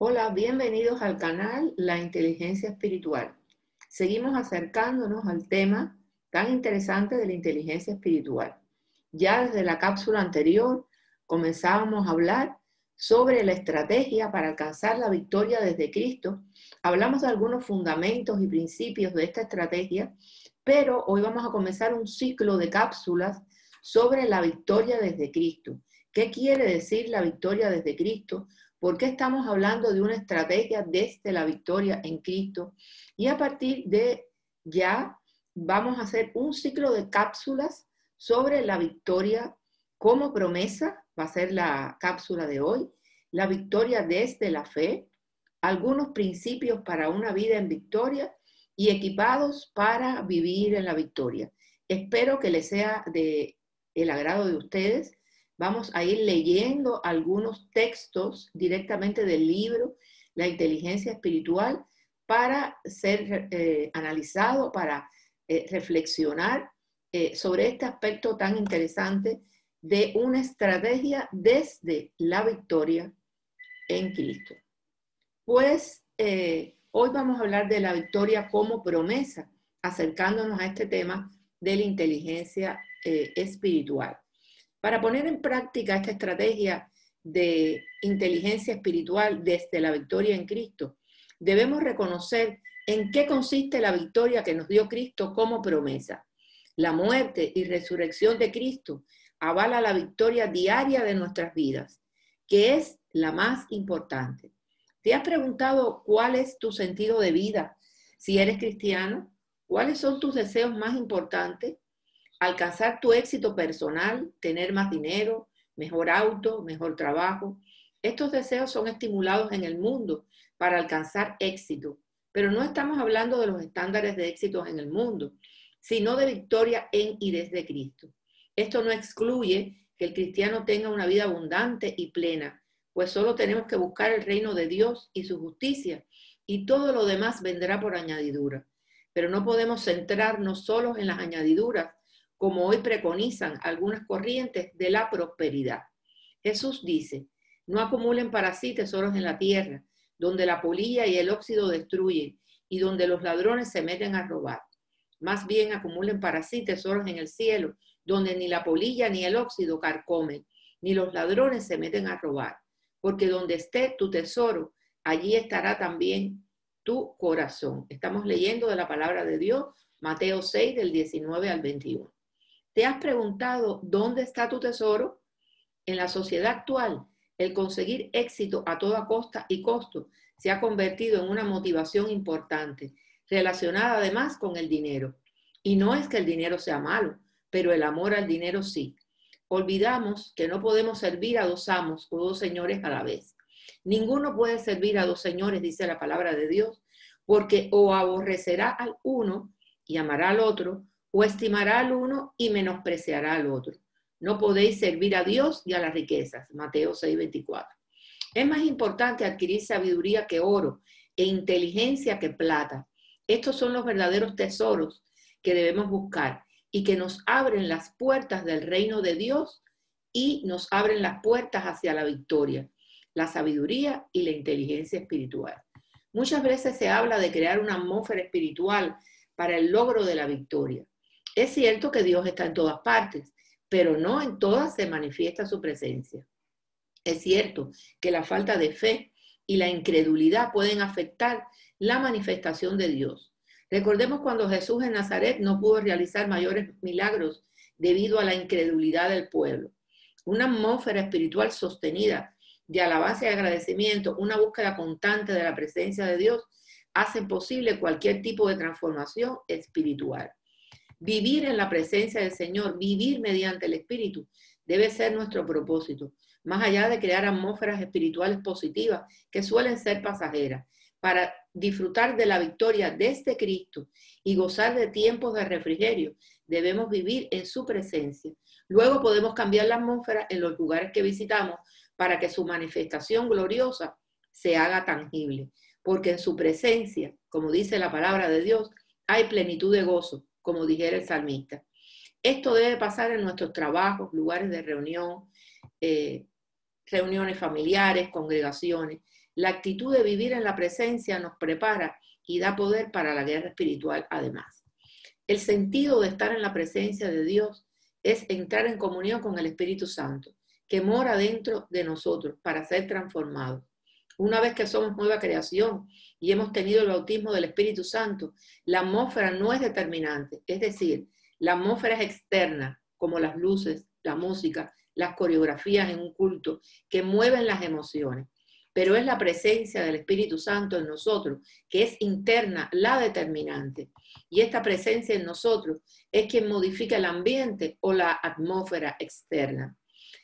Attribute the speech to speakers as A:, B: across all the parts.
A: Hola, bienvenidos al canal La Inteligencia Espiritual. Seguimos acercándonos al tema tan interesante de la inteligencia espiritual. Ya desde la cápsula anterior comenzábamos a hablar sobre la estrategia para alcanzar la victoria desde Cristo. Hablamos de algunos fundamentos y principios de esta estrategia, pero hoy vamos a comenzar un ciclo de cápsulas sobre la victoria desde Cristo. ¿Qué quiere decir la victoria desde Cristo? ¿Por qué estamos hablando de una estrategia desde la victoria en Cristo? Y a partir de ya vamos a hacer un ciclo de cápsulas sobre la victoria como promesa, va a ser la cápsula de hoy, la victoria desde la fe, algunos principios para una vida en victoria y equipados para vivir en la victoria. Espero que les sea de el agrado de ustedes. Vamos a ir leyendo algunos textos directamente del libro La Inteligencia Espiritual para ser analizado, para reflexionar sobre este aspecto tan interesante de una estrategia desde la victoria en Cristo. Pues hoy vamos a hablar de la victoria como promesa, acercándonos a este tema de la inteligencia espiritual. Para poner en práctica esta estrategia de inteligencia espiritual desde la victoria en Cristo, debemos reconocer en qué consiste la victoria que nos dio Cristo como promesa. La muerte y resurrección de Cristo avala la victoria diaria de nuestras vidas, que es la más importante. ¿Te has preguntado cuál es tu sentido de vida? Si eres cristiano, ¿cuáles son tus deseos más importantes? Alcanzar tu éxito personal, tener más dinero, mejor auto, mejor trabajo. Estos deseos son estimulados en el mundo para alcanzar éxito, pero no estamos hablando de los estándares de éxito en el mundo, sino de victoria en y desde Cristo. Esto no excluye que el cristiano tenga una vida abundante y plena, pues solo tenemos que buscar el reino de Dios y su justicia, y todo lo demás vendrá por añadidura. Pero no podemos centrarnos solo en las añadiduras, como hoy preconizan algunas corrientes de la prosperidad. Jesús dice, no acumulen para sí tesoros en la tierra, donde la polilla y el óxido destruyen, y donde los ladrones se meten a robar. Más bien acumulen para sí tesoros en el cielo, donde ni la polilla ni el óxido carcomen, ni los ladrones se meten a robar. Porque donde esté tu tesoro, allí estará también tu corazón. Estamos leyendo de la palabra de Dios, Mateo 6, del 19 al 21. ¿Te has preguntado dónde está tu tesoro? En la sociedad actual, el conseguir éxito a toda costa y costo se ha convertido en una motivación importante, relacionada además con el dinero. Y no es que el dinero sea malo, pero el amor al dinero sí. Olvidamos que no podemos servir a dos amos o dos señores a la vez. Ninguno puede servir a dos señores, dice la palabra de Dios, porque o aborrecerá al uno y amará al otro, o estimará al uno y menospreciará al otro. No podéis servir a Dios y a las riquezas. Mateo 6:24. Es más importante adquirir sabiduría que oro e inteligencia que plata. Estos son los verdaderos tesoros que debemos buscar y que nos abren las puertas del reino de Dios y nos abren las puertas hacia la victoria, la sabiduría y la inteligencia espiritual. Muchas veces se habla de crear una atmósfera espiritual para el logro de la victoria. Es cierto que Dios está en todas partes, pero no en todas se manifiesta su presencia. Es cierto que la falta de fe y la incredulidad pueden afectar la manifestación de Dios. Recordemos cuando Jesús en Nazaret no pudo realizar mayores milagros debido a la incredulidad del pueblo. Una atmósfera espiritual sostenida de alabanza y agradecimiento, una búsqueda constante de la presencia de Dios, hacen posible cualquier tipo de transformación espiritual. Vivir en la presencia del Señor, vivir mediante el Espíritu, debe ser nuestro propósito, más allá de crear atmósferas espirituales positivas que suelen ser pasajeras, para disfrutar de la victoria desde Cristo y gozar de tiempos de refrigerio, debemos vivir en su presencia. Luego podemos cambiar la atmósfera en los lugares que visitamos para que su manifestación gloriosa se haga tangible, porque en su presencia, como dice la palabra de Dios, hay plenitud de gozo, como dijera el salmista. Esto debe pasar en nuestros trabajos, lugares de reunión, reuniones familiares, congregaciones. La actitud de vivir en la presencia nos prepara y da poder para la guerra espiritual además. El sentido de estar en la presencia de Dios es entrar en comunión con el Espíritu Santo, que mora dentro de nosotros para ser transformados. Una vez que somos nueva creación y hemos tenido el bautismo del Espíritu Santo, la atmósfera no es determinante, es decir, la atmósfera es externa, como las luces, la música, las coreografías en un culto, que mueven las emociones. Pero es la presencia del Espíritu Santo en nosotros, que es interna, la determinante. Y esta presencia en nosotros es quien modifica el ambiente o la atmósfera externa.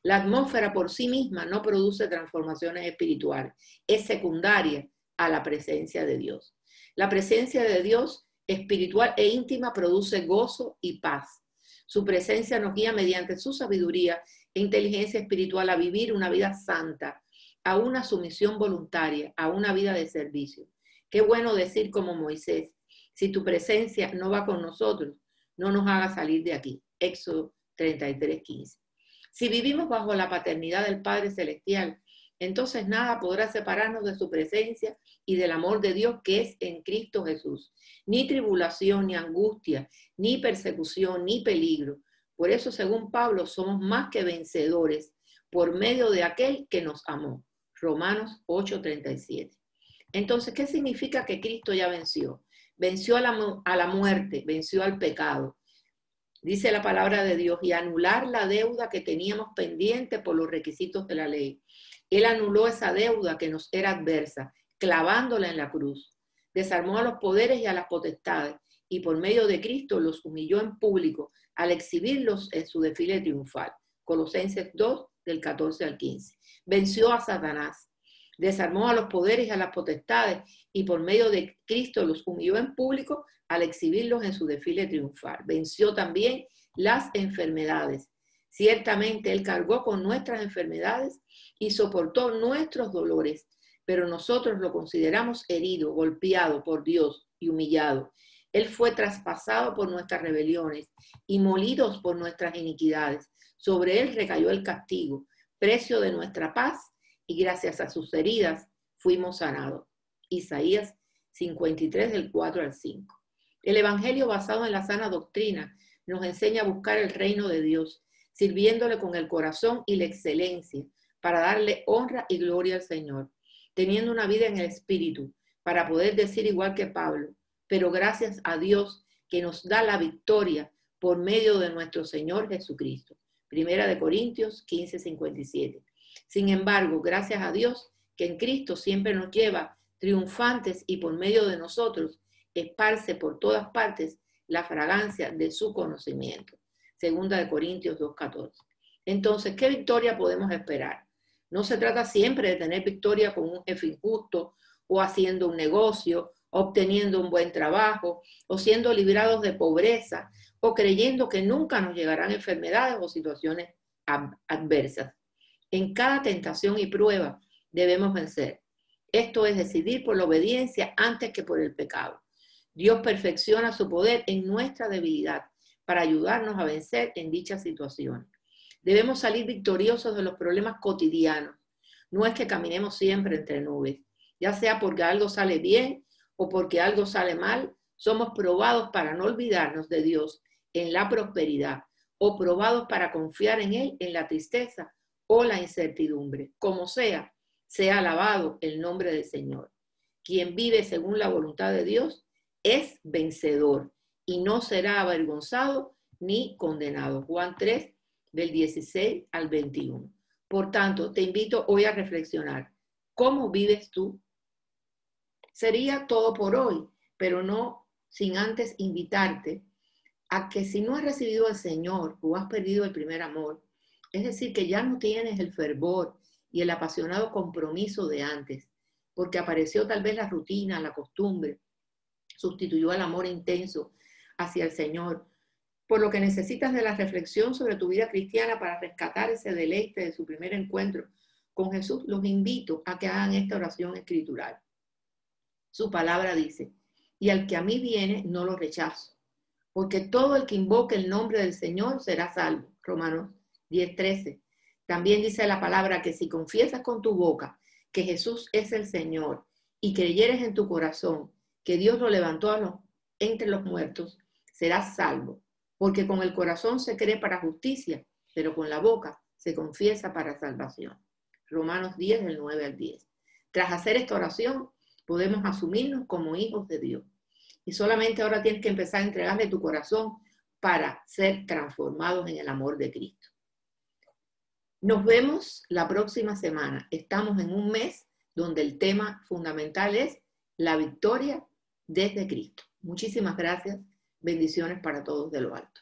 A: La atmósfera por sí misma no produce transformaciones espirituales, es secundaria a la presencia de Dios. La presencia de Dios espiritual e íntima produce gozo y paz. Su presencia nos guía mediante su sabiduría e inteligencia espiritual a vivir una vida santa, a una sumisión voluntaria, a una vida de servicio. Qué bueno decir como Moisés: si tu presencia no va con nosotros, no nos haga salir de aquí. Éxodo 33:15. Si vivimos bajo la paternidad del Padre Celestial, entonces nada podrá separarnos de su presencia y del amor de Dios que es en Cristo Jesús. Ni tribulación, ni angustia, ni persecución, ni peligro. Por eso, según Pablo, somos más que vencedores por medio de aquel que nos amó. Romanos 8:37. Entonces, ¿qué significa que Cristo ya venció? Venció a la muerte, venció al pecado. Dice la palabra de Dios, y anular la deuda que teníamos pendiente por los requisitos de la ley. Él anuló esa deuda que nos era adversa, clavándola en la cruz. Desarmó a los poderes y a las potestades, y por medio de Cristo los humilló en público al exhibirlos en su desfile triunfal. Colosenses 2, del 14 al 15. Venció a Satanás, desarmó a los poderes y a las potestades, y por medio de Cristo los humilló en público al exhibirlos en su desfile triunfal. Venció también las enfermedades. Ciertamente Él cargó con nuestras enfermedades y soportó nuestros dolores, pero nosotros lo consideramos herido, golpeado por Dios y humillado. Él fue traspasado por nuestras rebeliones y molido por nuestras iniquidades. Sobre Él recayó el castigo, precio de nuestra paz, y gracias a sus heridas fuimos sanados. Isaías 53, del 4 al 5. El Evangelio basado en la sana doctrina nos enseña a buscar el reino de Dios, sirviéndole con el corazón y la excelencia, para darle honra y gloria al Señor, teniendo una vida en el Espíritu, para poder decir igual que Pablo, pero gracias a Dios que nos da la victoria por medio de nuestro Señor Jesucristo. Primera de Corintios 15:57. Sin embargo, gracias a Dios que en Cristo siempre nos lleva triunfantes y por medio de nosotros esparce por todas partes la fragancia de su conocimiento. Segunda de Corintios 2:14. Entonces, ¿qué victoria podemos esperar? No se trata siempre de tener victoria con un jefe injusto, o haciendo un negocio, obteniendo un buen trabajo, o siendo librados de pobreza, o creyendo que nunca nos llegarán enfermedades o situaciones adversas. En cada tentación y prueba debemos vencer. Esto es decidir por la obediencia antes que por el pecado. Dios perfecciona su poder en nuestra debilidad para ayudarnos a vencer en dichas situaciones. Debemos salir victoriosos de los problemas cotidianos. No es que caminemos siempre entre nubes, ya sea porque algo sale bien o porque algo sale mal. Somos probados para no olvidarnos de Dios en la prosperidad, o probados para confiar en Él en la tristeza o la incertidumbre. Como sea, sea alabado el nombre del Señor. Quien vive según la voluntad de Dios es vencedor y no será avergonzado ni condenado. Juan 3, del 16 al 21. Por tanto, te invito hoy a reflexionar. ¿Cómo vives tú? Sería todo por hoy, pero no sin antes invitarte a que si no has recibido al Señor o has perdido el primer amor, es decir, que ya no tienes el fervor y el apasionado compromiso de antes, porque apareció tal vez la rutina, la costumbre, sustituyó al amor intenso hacia el Señor, por lo que necesitas de la reflexión sobre tu vida cristiana para rescatar ese deleite de su primer encuentro con Jesús, los invito a que hagan esta oración escritural. Su palabra dice: y al que a mí viene, no lo rechazo, porque todo el que invoque el nombre del Señor será salvo. Romanos 10:13. También dice la palabra que si confiesas con tu boca que Jesús es el Señor y creyeres en tu corazón que Dios lo levantó entre los muertos, serás salvo. Porque con el corazón se cree para justicia, pero con la boca se confiesa para salvación. Romanos 10, del 9 al 10. Tras hacer esta oración, podemos asumirnos como hijos de Dios. Y solamente ahora tienes que empezar a entregarle tu corazón para ser transformados en el amor de Cristo. Nos vemos la próxima semana. Estamos en un mes donde el tema fundamental es la victoria desde Cristo. Muchísimas gracias. Bendiciones para todos de lo alto.